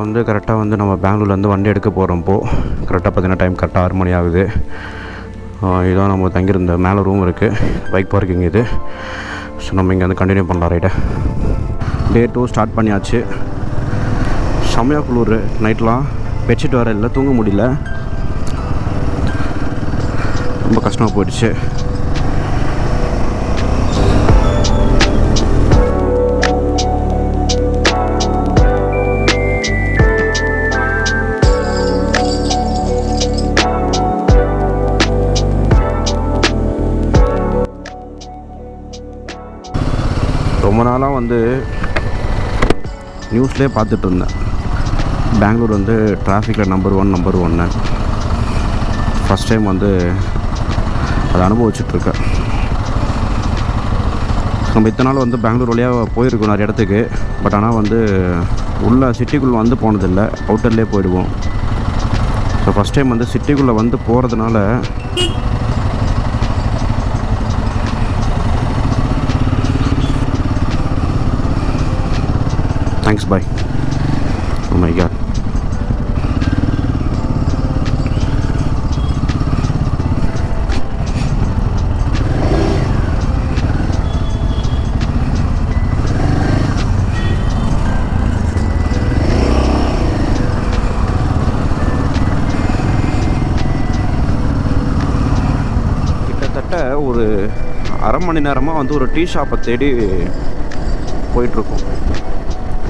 வந்து கரெக்டாக வந்து நம்ம பெங்களூர்லேருந்து வண்டி எடுக்க போகிறோம்ப்போ கரெக்டாக பார்த்தீங்கன்னா டைம் கரெக்டாக 6 மணி ஆகுது. இதுதான் நம்ம தங்கியிருந்த மேலே ரூம் இருக்குது, பைக் பார்க்கிங் இது. ஸோ நம்ம இங்கே வந்து கண்டினியூ பண்ணலாம் ரைட்டை. டே 2 ஸ்டார்ட் பண்ணியாச்சு. செம்மையாக குளிர், நைட்லாம் பெட்ஷீட் வர இல்லை, தூங்க முடியல, ரொம்ப கஷ்டமாக போயிடுச்சு. ரொம்ப நாளாக வந்து நியூஸ்லேயே பார்த்துட்டு இருந்தேன், பெங்களூர் வந்து டிராஃபிக்கில் நம்பர் ஒன்று. ஃபஸ்ட் டைம் வந்து அதை அனுபவிச்சுட்ருக்கேன். நம்ம இத்தனை நாள் வந்து பெங்களூர் வழியாக போயிருக்கோம் நிறைய இடத்துக்கு. பட் ஆனால் வந்து உள்ள சிட்டிக்குள்ளே வந்து போனதில்லை, அவுட்டர்லேயே போயிடுவோம். ஸோ ஃபஸ்ட் டைம் வந்து சிட்டிக்குள்ளே வந்து போகிறதுனால thanks bye. Oh my God. கிட்டத்தட்ட ஒரு அரை மணி நேரமாக வந்து ஒரு டீ ஷாப்பை தேடி போயிட்டுருக்கோம்.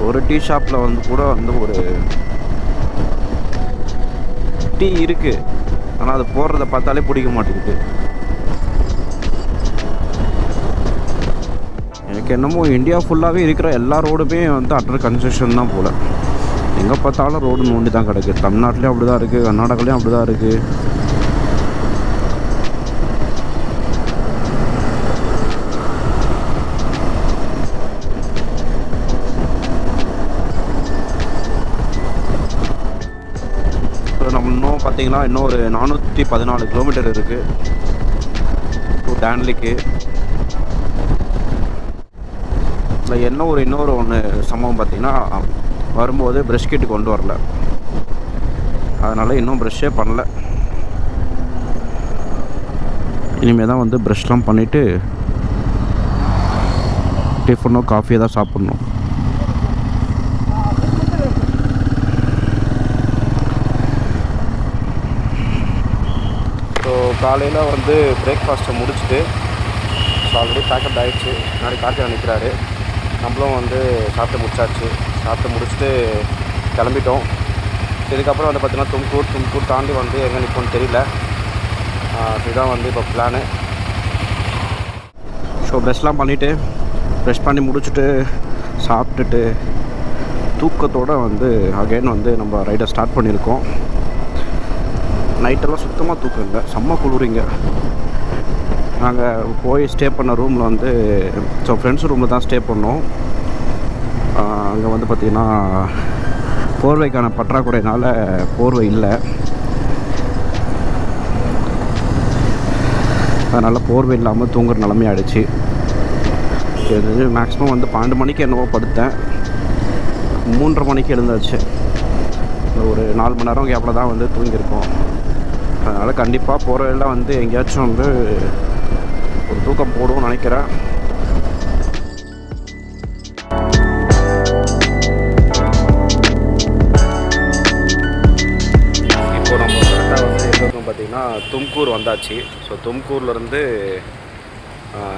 ஒரு டீ ஷாப்பில் வந்து கூட வந்து ஒரு டீ இருக்குது, ஆனால் அது போடுறத பார்த்தாலே பிடிக்க மாட்டேங்குது. எனக்கு என்னமோ இந்தியா ஃபுல்லாகவே இருக்கிற எல்லா ரோடுமே வந்து அட்டர் கன்ஸ்ட்ரக்ஷன் தான் போல். எங்கே பார்த்தாலும் ரோடு நோண்டி தான் கிடக்கு. தமிழ்நாட்டிலையும் அப்படி தான் இருக்குது, கர்நாடகாலையும் அப்படி தான் இருக்குது. நம்ம இன்னும் பார்த்தீங்கன்னா இன்னும் ஒரு 414 கிலோமீட்டர் இருக்குது டு டேன்லிக்கு. இல்லை இன்னொரு ஒன்று சம்பவம் பார்த்திங்கன்னா, வரும்போது ப்ரஷ் கிட்டு கொண்டு வரல, அதனால் இன்னும் ப்ரஷ்ஷே பண்ணல. இனிமேல் தான் வந்து ப்ரஷ்லாம் பண்ணிவிட்டு டிஃபனோ காஃபியை தான் சாப்பிட்ணும். ஸோ காலையில் வந்து பிரேக்ஃபாஸ்ட்டை முடிச்சுட்டு, ஸோ ஆல்ரெடி பேக்கப் ஆகிடுச்சு, முன்னாடி கார்த்திகா நிற்கிறாரு. நம்மளும் வந்து சாப்பிட்டு முடிச்சுட்டு கிளம்பிட்டோம். இதுக்கப்புறம் வந்து பார்த்திங்கன்னா தும்கூர் தாண்டி வந்து எங்கே நிற்போன்னு தெரியல. இதுதான் வந்து இப்போ பிளானு. ஸோ ப்ரெஷ்லாம் பண்ணிவிட்டு, ப்ரெஷ் பண்ணி முடிச்சுட்டு சாப்பிட்டுட்டு தூக்கத்தோடு வந்து அகைன் வந்து நம்ம ரைடை ஸ்டார்ட் பண்ணியிருக்கோம். நைட்டெல்லாம் சுத்தமாக தூக்கம் இல்லை, செம்ம குளிரிங்க. நாங்கள் போய் ஸ்டே பண்ண ரூமில் வந்து ஸோ ஃப்ரெண்ட்ஸ் ரூமில் தான் ஸ்டே பண்ணோம். அங்கே வந்து பார்த்திங்கன்னா போர்வைக்கான பற்றாக்குறையினால் போர்வை இல்லை, அதனால் போர்வை இல்லாமல் தூங்குற நிலமையாகிடுச்சு. இது மேக்ஸிமம் வந்து 12 மணிக்கு என்னவோ படுத்தேன், 3:30 மணிக்கு எழுந்தாச்சு. ஒரு 4 மணி நேரம் கேப்பில் தான் வந்து தூங்கியிருக்கோம். அதனால் கண்டிப்பாக போகிற எல்லாம் வந்து எங்கேயாச்சும் வந்து ஒரு தூக்கம் போடுவோம்னு நினைக்கிறேன். இப்போ நம்ம கரெக்டாக வந்து எங்கே இருக்கோம் பார்த்திங்கன்னா தும்கூர் வந்தாச்சு. ஸோ தும்கூர்லேருந்து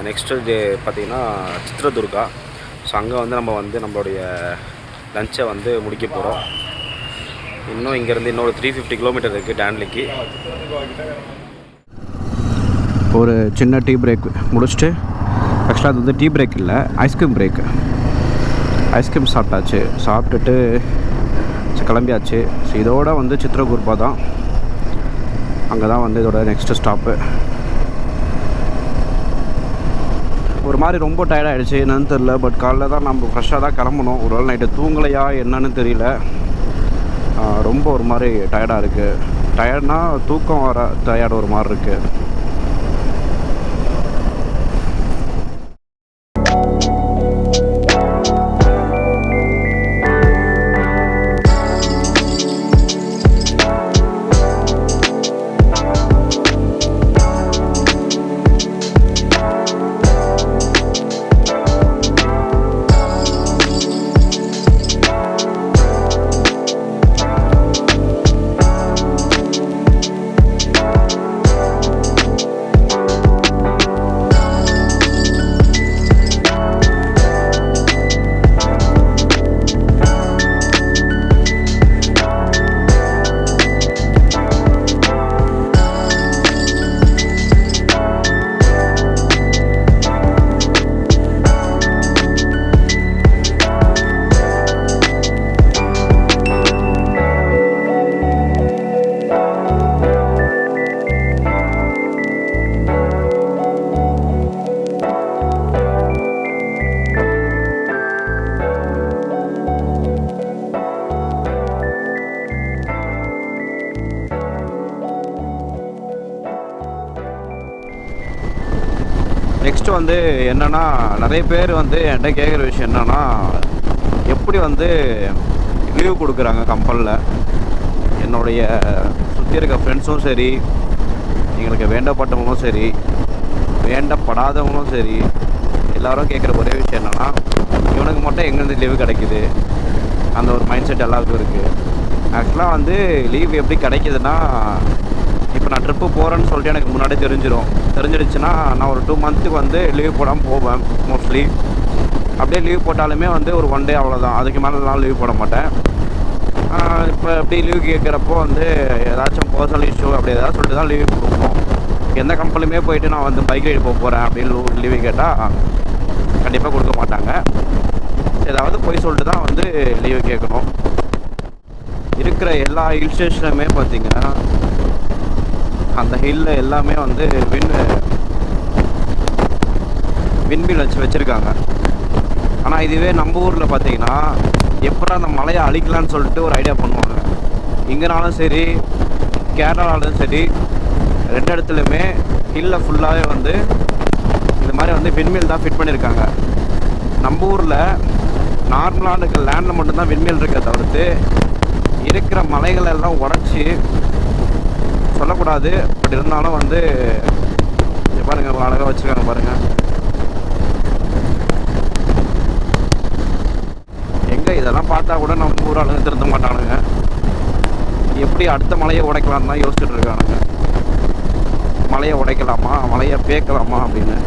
நெக்ஸ்ட்டு டே பார்த்திங்கன்னா சித்ரதுர்கா. ஸோ அங்கே வந்து நம்ம வந்து நம்மளுடைய லஞ்சை வந்து முடிக்க போகிறோம். இன்னும் இங்கேருந்து இன்னொரு 350 கிலோமீட்டர் இருக்குது டேன்லிக்கு. ஒரு சின்ன டீ பிரேக் முடிச்சுட்டு, ஆக்சுவலாக அது வந்து டீ பிரேக் இல்லை, ஐஸ்கிரீம் பிரேக்கு. ஐஸ்கிரீம் சாப்பிட்டாச்சு, சாப்பிட்டுட்டு கிளம்பியாச்சு. ஸோ இதோட வந்து சித்ரகுர்பா தான், அங்கே தான் வந்து இதோட நெக்ஸ்ட்டு ஸ்டாப்பு. ஒரு மாதிரி ரொம்ப டயர்டாகிடுச்சு, என்னன்னு தெரில. பட் காலைல தான் நம்ம ஃப்ரெஷ்ஷாக தான் கிளம்பணும். ஒரு வேளை நைட்டு தூங்கலையா என்னன்னு தெரியல, ரொம்ப ஒரு மாதிரி டயர்டாக இருக்குது. டயர்ட்னா தூக்கம் வர டயர்டு ஒரு மாதிரி இருக்குது. நெக்ஸ்ட்டு வந்து என்னென்னா, நிறைய பேர் வந்து என்கிட்ட கேட்குற விஷயம் என்னென்னா, எப்படி வந்து லீவ் கொடுக்குறாங்க கம்பெனியில். என்னுடைய சுற்றி இருக்க ஃப்ரெண்ட்ஸும் சரி, எங்களுக்கு வேண்டப்பட்டவங்களும் சரி, வேண்டப்படாதவங்களும் சரி, எல்லோரும் கேட்குற ஒரே விஷயம் என்னென்னா, இவனுக்கு மட்டும் எங்கேருந்து லீவு கிடைக்குது, அந்த ஒரு மைண்ட் செட் எல்லாருக்கும் இருக்குது. ஆக்சுவலாக வந்து லீவ் எப்படி கிடைக்கிதுன்னா, இப்போ நான் ட்ரிப்பு போகிறேன்னு சொல்லிட்டு எனக்கு முன்னாடி தெரிஞ்சிடுச்சுன்னா நான் ஒரு 2 மந்த்துக்கு வந்து லீவ் போடாமல் போவேன் மோஸ்ட்லி. அப்படியே லீவ் போட்டாலுமே வந்து ஒரு 1 டே அவ்வளோதான், அதுக்கு மேலே நான் லீவ் போட மாட்டேன். இப்போ எப்படி லீவ் கேட்குறப்போ வந்து ஏதாச்சும் பர்சனல் இஷ்யூ அப்படி ஏதாவது சொல்லிட்டு தான் லீவ் கொடுப்போம். எந்த கம்பெனியுமே போயிட்டு நான் வந்து பைக் ரைடு போக போகிறேன் அப்படின்னு லீவு கேட்டால் கண்டிப்பாக கொடுக்க மாட்டாங்க. ஏதாவது போய் சொல்லிட்டு தான் வந்து லீவு கேட்கணும். இருக்கிற எல்லா ஹில் ஸ்டேஷனுமே பார்த்திங்கன்னா, அந்த ஹில்லில் எல்லாமே வந்து விண்மில் வச்சுருக்காங்க. ஆனால் இதுவே நம்ம ஊரில் பார்த்திங்கன்னா, எப்போ அந்த மலையை அழிக்கலான்னு சொல்லிட்டு ஒரு ஐடியா பண்ணுவாங்க. இங்கேனாலும் சரி, கேரளாலும் சரி, 2 இடத்துலையுமே ஹில்லில் ஃபுல்லாகவே வந்து இந்த மாதிரி வந்து விண்மில் தான் ஃபிட் பண்ணியிருக்காங்க. நம்ம ஊரில் நார்மலாக இருக்க லேண்டில் மட்டும்தான் விண்மில் இருக்க தவிர்த்து, இருக்கிற மலைகள் எல்லாம் உடச்சி சொல்லக்கூடாது, பட் இருந்தாலும் வந்து பாருங்கள் இவ்வளோ அழகாக வச்சுருக்காங்க பாருங்கள். எங்கே இதெல்லாம் பார்த்தா கூட நம்ம ஊர் ஆளுங்க திருந்த மாட்டானுங்க. எப்படி அடுத்த மலையை உடைக்கலான்னு தான் யோசிச்சுட்டு இருக்கானுங்க. மலையை உடைக்கலாமா, மலையை பேக்கலாமா அப்படின்னு.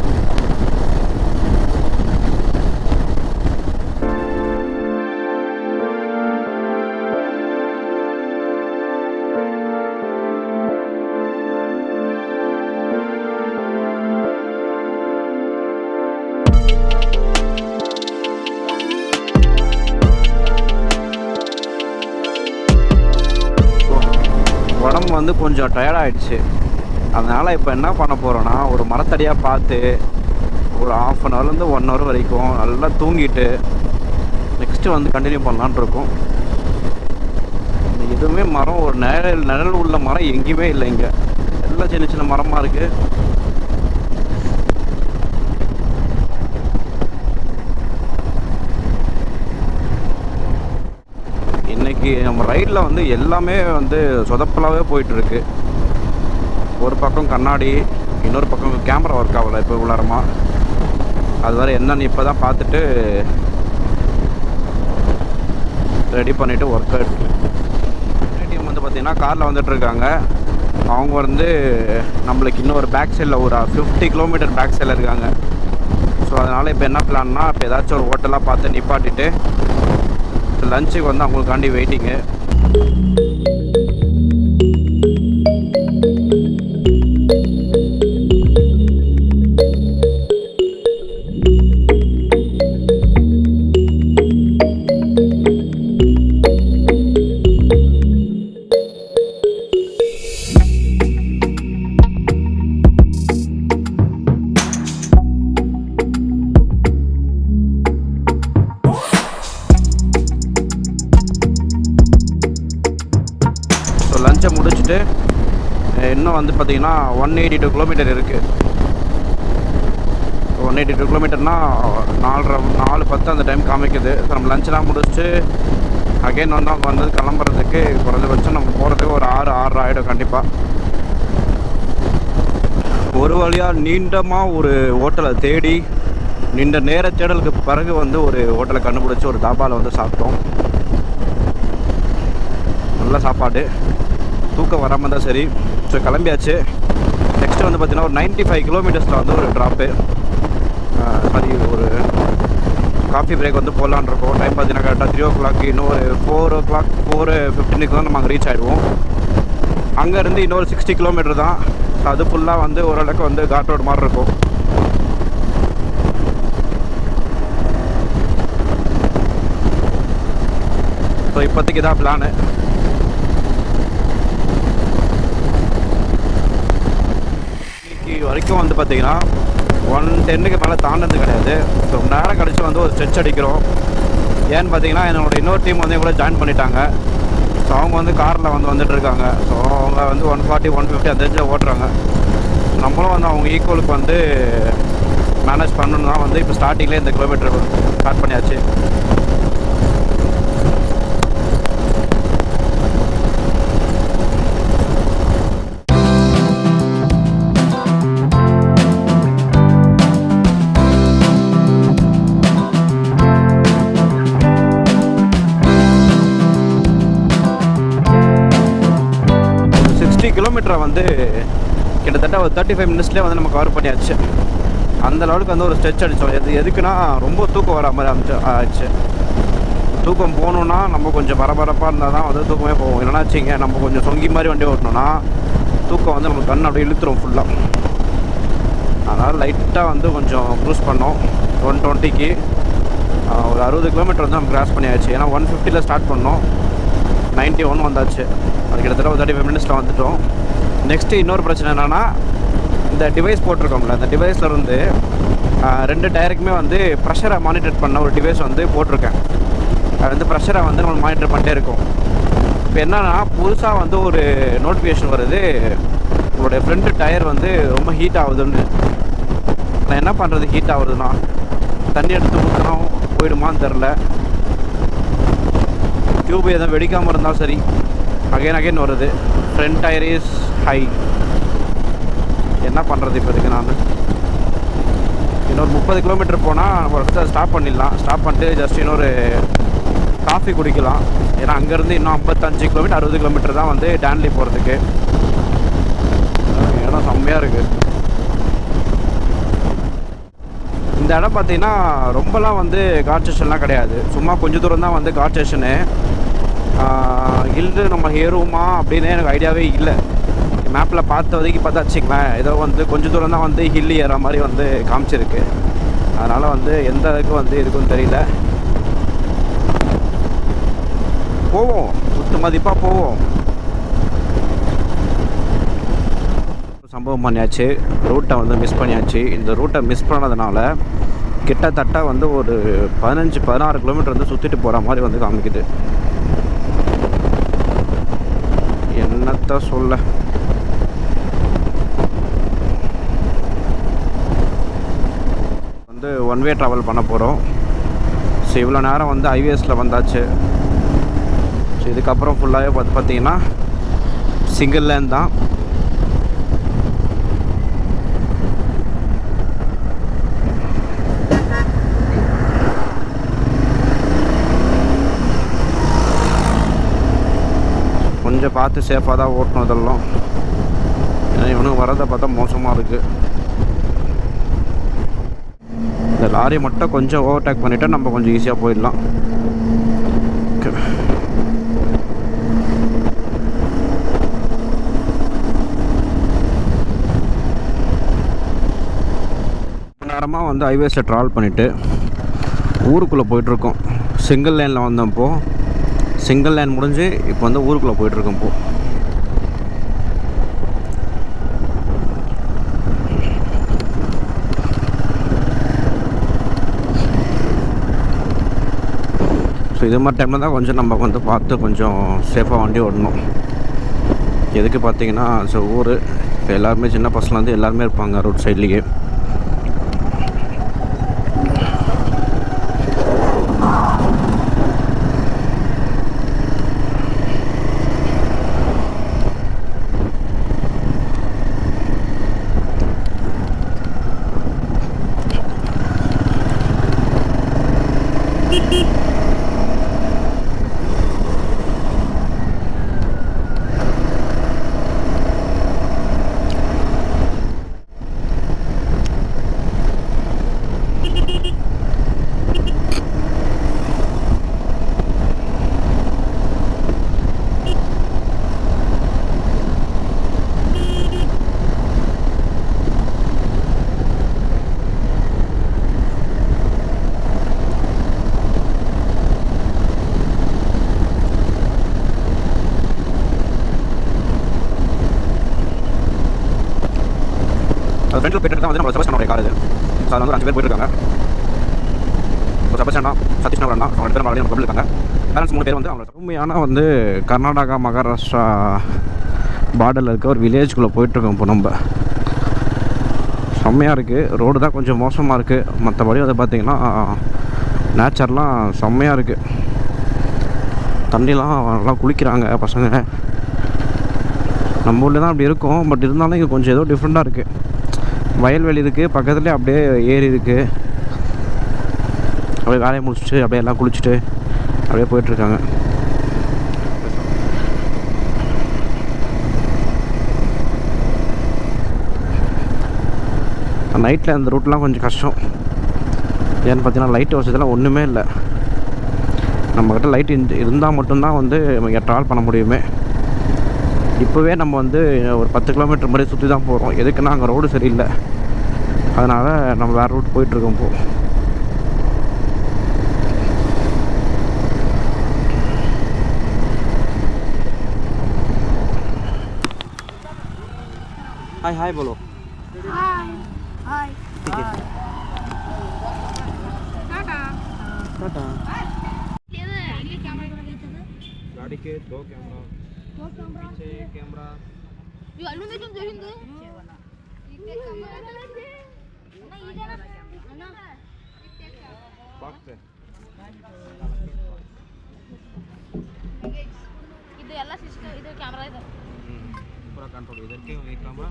உடம்பு வந்து கொஞ்சம் டயர்டாகிடுச்சு. அதனால் இப்போ என்ன பண்ண போகிறோன்னா, ஒரு மரத்தடியாக பார்த்து ஒரு 1/2 ஹவர்லேருந்து 1 ஹவர் வரைக்கும் நல்லா தூங்கிட்டு நெக்ஸ்ட்டு வந்து கண்டினியூ பண்ணலான்னு இருக்கோம். எதுவுமே மரம், ஒரு நிழல் உள்ள மரம் எங்கேயுமே இல்லை. இங்கே எல்லாம் சின்ன சின்ன மரமாக இருக்குது. இன்றைக்கி நம்ம ரைடில் வந்து எல்லாமே வந்து சொதப்பலாகவே போயிட்டுருக்கு. ஒரு பக்கம் கண்ணாடி, இன்னொரு பக்கம் கேமரா ஒர்க் ஆகலை இப்போ உள்ளாரமாக. அது வேறு என்னன்னு இப்போ தான் பார்த்துட்டு ரெடி பண்ணிவிட்டு ஒர்க் ஆகிருக்கு. டீம் வந்து பார்த்திங்கன்னா காரில் வந்துட்டுருக்காங்க. அவங்க வந்து நம்மளுக்கு இன்னும் ஒரு பேக் சைடில் ஒரு 50 கிலோமீட்டர் பேக் சைடில் இருக்காங்க. ஸோ அதனால் இப்போ என்ன பிளான்னா, இப்போ ஏதாச்சும் ஒரு ஹோட்டலாக பார்த்து நிப்பாட்டிட்டு லஞ்சுக்கு வந்து அவங்களுக்காண்டி வெயிட்டிங்கு. லஞ்சை முடிச்சுட்டு இன்னும் வந்து பார்த்திங்கன்னா 182 கிலோமீட்டர் இருக்குது. 182 கிலோமீட்டர்னால் 4:10 அந்த டைம் காமிக்குது. ஸோ நம்ம லஞ்செலாம் முடிச்சுட்டு அகைன் வந்து அவங்க வந்து கிளம்புறதுக்கு குறைஞ்சபட்சம் நம்ம போகிறதுக்கு ஒரு 6 ஆகிடும் கண்டிப்பாக. ஒரு வழியாக நீண்டமாக ஒரு ஹோட்டலை தேடி நீண்ட நேர தேடலுக்கு பிறகு வந்து ஒரு ஹோட்டலை கண்டுபிடிச்சி ஒரு தாபாவில் வந்து சாப்பிட்டோம். நல்ல சாப்பாடு, தூக்கம் வராமல் தான் சரி. ஸோ கிளம்பியாச்சு. நெக்ஸ்ட்டு வந்து பார்த்திங்கன்னா ஒரு 95 கிலோமீட்டர்ஸில் வந்து ஒரு ட்ராப்பு, சாரி ஒரு காஃபி பிரேக் வந்து போகலான் இருக்கோம். டைம் பார்த்தீங்கன்னா கரெக்டாக 3 o'clock. இன்னும் ஒரு 4 o'clock 4:15 தான் நம்ம அங்கே ரீச் ஆகிடுவோம். அங்கேருந்து இன்னொரு 60 கிலோமீட்டர் தான். அது ஃபுல்லாக வந்து ஓரளவுக்கு வந்து காட் ரோடு மாதிரி இருக்கும். ஸோ இப்போதைக்கு தான் பிளானு. வரைக்கும் வந்து பார்த்திங்கன்னா 110க்கு மேலே தாண்டது கிடையாது. ஸோ நேரம் கழிச்சு வந்து ஒரு ஸ்ட்ரெச் அடிக்கிறோம். ஏன்னு பார்த்தீங்கன்னா என்னோடய இன்னொரு டீம் வந்து கூட ஜாயின் பண்ணிட்டாங்க. ஸோ அவங்க வந்து காரில் வந்துட்டுருக்காங்க. ஸோ அவங்க வந்து 140 150 அந்த ரேஞ்சில் ஓட்டுறாங்க. நம்மளும் வந்து அவங்க ஈக்குவலுக்கு வந்து மேனேஜ் பண்ணணும்னா வந்து இப்போ ஸ்டார்டிங்லேயே இந்த கிலோமீட்டர் ஸ்டார்ட் பண்ணியாச்சு. கிலோமீட்டரை வந்து கிட்டத்தட்ட ஒரு 35 மினிட்ஸ்லேயே வந்து நம்ம கவர் பண்ணியாச்சு. அந்த லெவலுக்கு வந்து ஒரு ஸ்ட்ரெச் அடித்தோம். எதுக்குன்னா ரொம்ப தூக்கம் வர மாதிரி ஆச்சு. தூக்கம் போகணுன்னா நம்ம கொஞ்சம் பரபரப்பாக இருந்தால் தான் வந்து தூக்கமே போகும். இல்லைனா வச்சிங்க நம்ம கொஞ்சம் சொங்கி மாதிரி வண்டி ஓட்டணும்னா தூக்கம் வந்து நம்ம கண் அப்படியே இழுத்துரும் ஃபுல்லாக. அதனால் லைட்டாக வந்து கொஞ்சம் க்ரூஸ் பண்ணோம். 120க்கு ஒரு 60 கிலோமீட்டர் வந்து நம்ம கிராஸ் பண்ணியாச்சு. ஏன்னா 150ல் ஸ்டார்ட் பண்ணோம், 91 வந்தாச்சு. அது கிட்டத்தட்ட ஒரு 35 மினிட்ஸில் வந்துட்டோம். நெக்ஸ்ட்டு இன்னொரு பிரச்சனை என்னென்னா, இந்த டிவைஸ் போட்டிருக்கோம்ல, அந்த டிவைஸில் இருந்து 2 டயருக்குமே வந்து ப்ரெஷரை மானிட்டர் பண்ண ஒரு டிவைஸ் வந்து போட்டிருக்கேன். அது வந்து ப்ரெஷரை வந்து நம்ம மானிட்டர் பண்ணிட்டே இருக்கோம். இப்போ என்னென்னா, புதுசாக வந்து ஒரு நோட்டிஃபிகேஷன் வருது, உங்களுடைய ஃப்ரண்ட் டயர் வந்து ரொம்ப ஹீட் ஆகுதுன்னு. நான் என்ன பண்ணுறது, ஹீட் ஆகுதுன்னா தண்ணி எடுத்து ஊற்றினா போயிடுமான்னு தெரில. டியூப் எதுவும் வெடிக்காமல் இருந்தால் சரி. அகைன் வருது, ஃப்ரண்ட் டயர் இஸ் ஹை. என்ன பண்ணுறது இப்போ இதுக்கு? நான் இன்னொரு 30 கிலோமீட்டர் போனால் நம்ம ஒரு இடத்துல ஸ்டாப் பண்ணிடலாம். ஸ்டாப் பண்ணிட்டு ஜஸ்ட் இன்னொரு காஃபி குடிக்கலாம். ஏன்னா அங்கேருந்து இன்னும் 55 கிலோமீட்டர் 60 கிலோமீட்டர் தான் வந்து டேன்லி போகிறதுக்கு. இடம் செம்மையாக இருக்குது. இந்த இடம் பார்த்தீங்கன்னா ரொம்பலாம் வந்து காட் ஸ்டேஷன்லாம் கிடையாது. சும்மா கொஞ்சம் தூரம் தான் வந்து காட் ஸ்டேஷனு. ஹில்லு நம்ம ஏறுவோமா அப்படின்னு எனக்கு ஐடியாவே இல்லை. மேப்பில் பார்த்த வரைக்கும் பார்த்தா வச்சுக்கலாம், ஏதோ வந்து கொஞ்சம் தூரம் தான் வந்து ஹில்லு ஏற மாதிரி வந்து காமிச்சிருக்கு. அதனால் வந்து எந்த அளவுக்கு வந்து இருக்குன்னு தெரியல. போவோம், குத்து மதிப்பாக போவோம். சம்பவம் பண்ணியாச்சு, ரூட்டை வந்து மிஸ் பண்ணியாச்சு. இந்த ரூட்டை மிஸ் பண்ணதுனால கிட்டத்தட்ட வந்து ஒரு 15-16 கிலோமீட்டர் வந்து சுற்றிட்டு போகிற மாதிரி வந்து காமிக்குது. என்னத்த சொல்ல. வந்து ஒன் வே ட்ராவல் பண்ண போகிறோம். ஸோ இவ்வளோ நேரம் வந்து ஹைவேஸில் வந்தாச்சு. ஸோ இதுக்கப்புறம் ஃபுல்லாகவே பார்த்தீங்கன்னா சிங்கிள் லேன் தான். கொஞ்சம் பார்த்து சேஃபாக தான் ஓட்டணும் இதெல்லாம். ஏன்னா இவனுக்கு வரதை பார்த்தா மோசமாக இருக்குது. இந்த லாரி மட்டும் கொஞ்சம் ஓவர்டேக் பண்ணிவிட்டால் நம்ம கொஞ்சம் ஈஸியாக போயிடலாம். நேரமாக வந்து ஹைவேஸில் ட்ராவல் பண்ணிவிட்டு ஊருக்குள்ளே போயிட்டுருக்கோம். சிங்கிள் லைனில் வந்தப்போ சிங்கிள் லைன் முடிஞ்சு இப்போ வந்து ஊருக்குள்ளே போயிட்டுருக்கோம். இப்போ ஸோ இது மாதிரி டைமில் தான் கொஞ்சம் நம்ம வந்து பார்த்து கொஞ்சம் சேஃபாக வண்டி ஓடணும். எதுக்கு பார்த்தீங்கன்னா, ஸோ ஊர் இப்போ எல்லாருமே சின்ன பசங்களாந்து எல்லாருமே இருப்பாங்க ரோட் சைட்லேயே. அது ஃப்ரெண்டில் போய்ட்டு தான் வந்து நம்ம சபஸ்டாண்டோடைய கார் இது. ஸோ அதில் வந்து 5 பேர் போயிட்டுருக்காங்க. ஒரு சபஸ்டாண்டா சதீஷ் நகரண்ணா அவங்க 2 பேரும் ஆல்ரெடி நம்ம இருக்காங்க. பேலன்ஸ் 3 பேர் வந்து அவங்க உண்மையான வந்து கர்நாடகா மகாராஷ்டிரா பார்டரில் இருக்க ஒரு வில்லேஜ்குள்ளே போயிட்டுருக்கோம். இப்போ நம்ம செம்மையாக இருக்குது. ரோடு தான் கொஞ்சம் மோசமாக இருக்குது. மற்றபடி வந்து பார்த்திங்கன்னா நேச்சர்லாம் செம்மையாக இருக்குது. தண்ணிலாம் நல்லா குளிக்கிறாங்க பசங்க. நம்ம ஊரில் தான் அப்படி இருக்கும். பட் இருந்தாலும் இங்கே கொஞ்சம் ஏதோ டிஃப்ரெண்ட்டாக இருக்குது. வயல்வெளி இருக்குது, பக்கத்துலேயே அப்படியே ஏரி இருக்குது. அப்படியே வேலையை முடிச்சுட்டு அப்படியே எல்லாம் குளிச்சுட்டு அப்படியே போயிட்டுருக்காங்க. நைட்டில் அந்த ரூட்லாம் கொஞ்சம் கஷ்டம். ஏன்னு பார்த்தீங்கன்னா லைட் வசதியெல்லாம் ஒன்றுமே இல்லை. நம்மக்கிட்ட லைட் இருந்தால் மட்டும்தான் வந்து நம்ம ட்ராவல் பண்ண முடியுமே. இப்போவே நம்ம வந்து ஒரு 10 கிலோமீட்டர் மாதிரி சுற்றி தான் போகிறோம். எதுக்குன்னா அங்கே ரோடு சரியில்லை. அதனால் நம்ம வேறு ரூட் போயிட்டுருக்கோம். இப்போது हाय हाय बोलो. हाय हाय ठीक है. टाटा टाटा. ये कैमरा गाड़ी के 2 कैमरा, पीछे एक कैमरा. ये अल्लू देखो देखिंदे इथे कैमरा ना इधर ना बॉक्स है. ಇದು ಎಲ್ಲ ಸಿಸ್ಟಮ್ ಇದು ಕ್ಯಾಮೆರಾ ಇದೆ पूरा कंट्रोल इधर के एक कैमरा.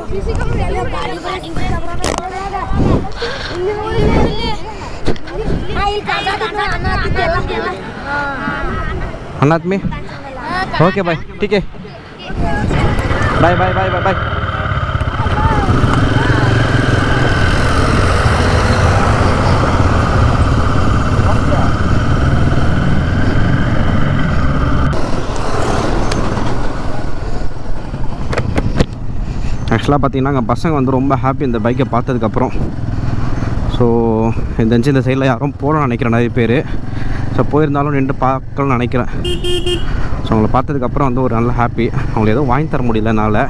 सीसी कैमरा गाड़ी बैटिंग कैमरा अनाथ में ओके बाय. ठीक है. Bye bye bye bye bye. ஆக்சுவலாக பார்த்தீங்கன்னா எங்கள் பசங்க வந்து ரொம்ப ஹாப்பி இந்த பைக்கை பார்த்ததுக்கப்புறம். ஸோ இந்த சைடில் யாரும் போகலான்னு நினைக்கிறேன் நிறைய பேர். ஸோ போயிருந்தாலும் நின்று பார்க்கலாம்னு நினைக்கிறேன். ஸோ அவங்கள பார்த்ததுக்கப்புறம் வந்து ஒரு நல்ல ஹாப்பி. அவங்களுக்கு எதுவும் வாங்கி தர முடியலனால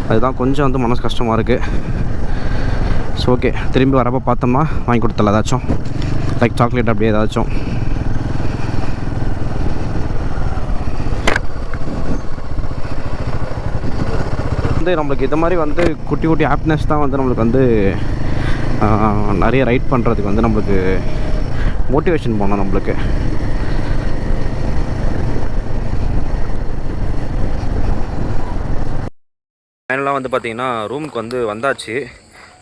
அதுதான் கொஞ்சம் வந்து மனசு கஷ்டமாக இருக்குது. ஸோ ஓகே, திரும்பி வரப்போ பார்த்தோம்னா வாங்கி கொடுத்தல ஏதாச்சும் லைக் சாக்லேட் அப்படியே ஏதாச்சும். நம்மளுக்கு இது மாதிரி வந்து குட்டி குட்டி ஹாப்பினஸ் தான் வந்து நம்மளுக்கு வந்து நிறைய ரைட் பண்ணுறதுக்கு வந்து நம்மளுக்கு மோட்டிவேஷன் போகணும். நம்மளுக்கு ஃபைனலாக வந்து பார்த்திங்கன்னா ரூமுக்கு வந்து வந்தாச்சு.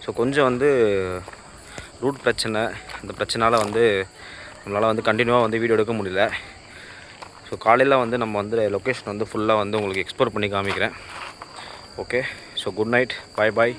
ஸோ கொஞ்சம் வந்து ரூட் பிரச்சனை, இந்த பிரச்சனையால் வந்து நம்மளால் வந்து கண்டினியூவாக வந்து வீடியோ எடுக்க முடியல. ஸோ காலையில் வந்து நம்ம வந்து லொக்கேஷன் வந்து ஃபுல்லாக வந்து உங்களுக்கு எக்ஸ்ப்ளோர் பண்ணி காமிக்கிறேன். ஓகே, ஸோ குட் நைட், பாய் பாய்.